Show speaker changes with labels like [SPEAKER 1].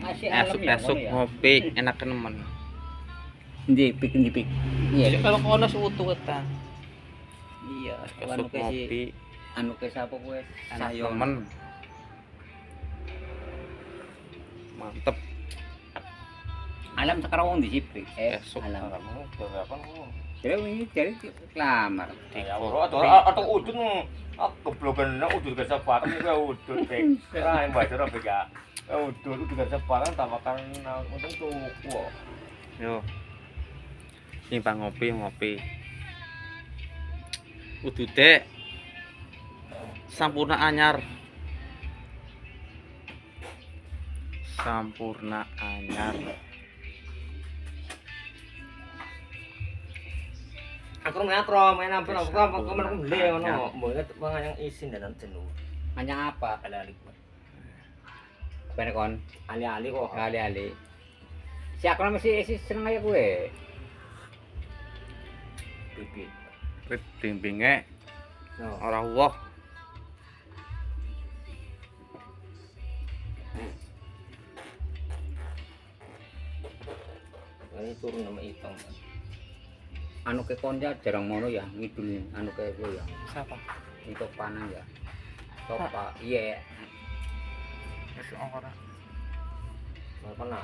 [SPEAKER 1] Masih alam ya.
[SPEAKER 2] Esuk ngopi enak nemen.
[SPEAKER 1] Njipik.
[SPEAKER 2] Iya, kalau kono seutuh ta.
[SPEAKER 1] Iya,
[SPEAKER 2] Esuk ngopi
[SPEAKER 1] anu ke sapa kowe?
[SPEAKER 2] enak
[SPEAKER 1] Sayon.
[SPEAKER 2] nemen. Mantep.
[SPEAKER 1] Alam sekarang wong disipik.
[SPEAKER 2] Esuk
[SPEAKER 1] alam.
[SPEAKER 3] Berapa lu?
[SPEAKER 1] Jadi ini jadi lamar.
[SPEAKER 3] Ya ora atau udun keblogan udun ke separan juga udun pek. Ora yang baca ora pek ya. Udun ke separan tambahkan untung tuku.
[SPEAKER 2] Yo. Timbang ngopi. Udute sampurna anyar. Sampurna anyar.
[SPEAKER 3] Aku main apa aku menang beli ngono. Mbok manganyang isin dan jenuh.
[SPEAKER 1] Hanya apa?
[SPEAKER 3] Ali-ali.
[SPEAKER 1] Kon
[SPEAKER 3] Ali-ali kok.
[SPEAKER 1] ali-ali. Si aku masih seneng aja gue.
[SPEAKER 3] Bibit.
[SPEAKER 2] Rit bimbinge
[SPEAKER 3] No.
[SPEAKER 2] ora woh.
[SPEAKER 3] Ini turun nama hitam.
[SPEAKER 1] Anu ke konja jarang mono ya ngidul anu ke gue ya.
[SPEAKER 2] Siapa?
[SPEAKER 1] Itu panang ya. Topa iya.
[SPEAKER 2] Wis ora.
[SPEAKER 3] Mana?